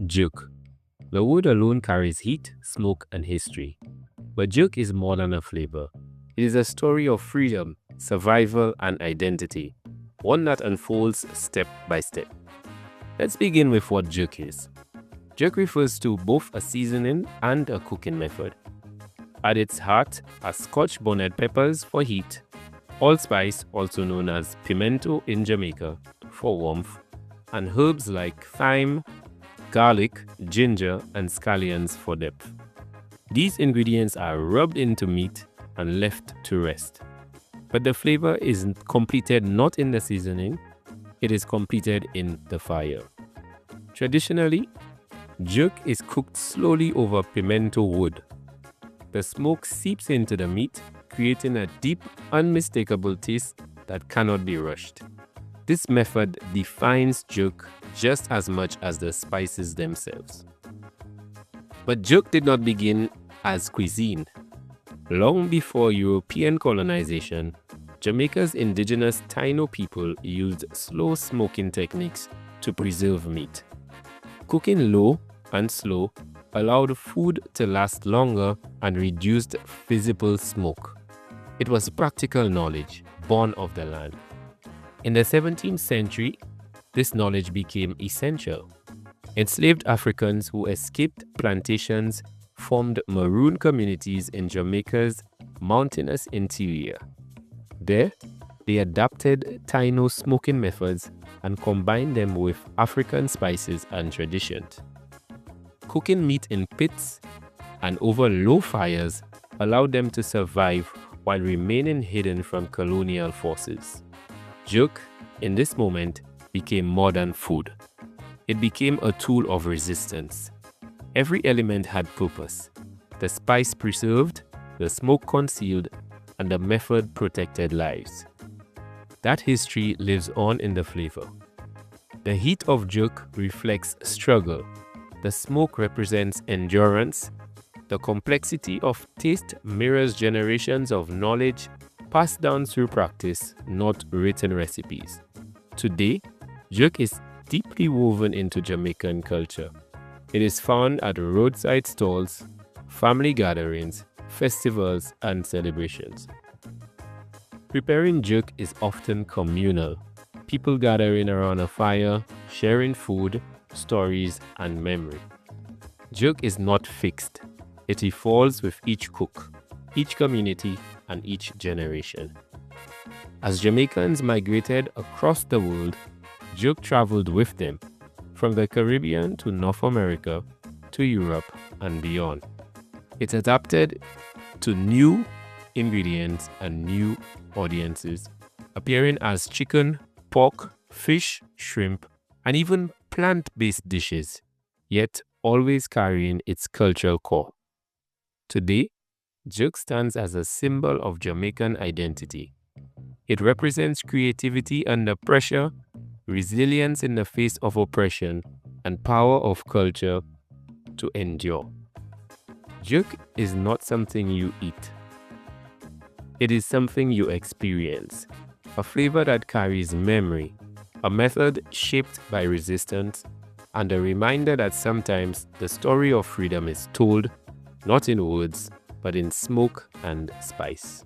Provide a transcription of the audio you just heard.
Jerk. The word alone carries heat, smoke, and history. But jerk is more than a flavor. It is a story of freedom, survival, and identity, one that unfolds step by step. Let's begin with what jerk is. Jerk refers to both a seasoning and a cooking method. At its heart are Scotch bonnet peppers for heat, allspice, also known as pimento in Jamaica, for warmth, and herbs like thyme, garlic, ginger, and scallions for depth. These ingredients are rubbed into meat and left to rest. But the flavor is completed not in the seasoning, it is completed in the fire. Traditionally, jerk is cooked slowly over pimento wood. The smoke seeps into the meat, creating a deep, unmistakable taste that cannot be rushed. This method defines jerk just as much as the spices themselves. But jerk did not begin as cuisine. Long before European colonization, Jamaica's indigenous Taíno people used slow smoking techniques to preserve meat. Cooking low and slow allowed food to last longer and reduced visible smoke. It was practical knowledge, born of the land. In the 17th century, this knowledge became essential. Enslaved Africans who escaped plantations formed Maroon communities in Jamaica's mountainous interior. There, they adapted Taíno smoking methods and combined them with African spices and traditions. Cooking meat in pits and over low fires allowed them to survive while remaining hidden from colonial forces. Jerk, in this moment, became modern food. It became a tool of resistance. Every element had purpose. The spice preserved, the smoke concealed, and the method protected lives. That history lives on in the flavor. The heat of jerk reflects struggle. The smoke represents endurance. The complexity of taste mirrors generations of knowledge passed down through practice, not written recipes. Today, jerk is deeply woven into Jamaican culture. It is found at roadside stalls, family gatherings, festivals, and celebrations. Preparing jerk is often communal. People gathering around a fire, sharing food, stories, and memory. Jerk is not fixed. It evolves with each cook, each community, and each generation. As Jamaicans migrated across the world, jerk traveled with them, from the Caribbean to North America to Europe and beyond. It adapted to new ingredients and new audiences, appearing as chicken, pork, fish, shrimp, and even plant-based dishes, yet always carrying its cultural core. Today, jerk stands as a symbol of Jamaican identity. It represents creativity under pressure, resilience in the face of oppression, and power of culture to endure. Jerk is not something you eat. It is something you experience, a flavor that carries memory, a method shaped by resistance, and a reminder that sometimes the story of freedom is told not in words, but in smoke and spice.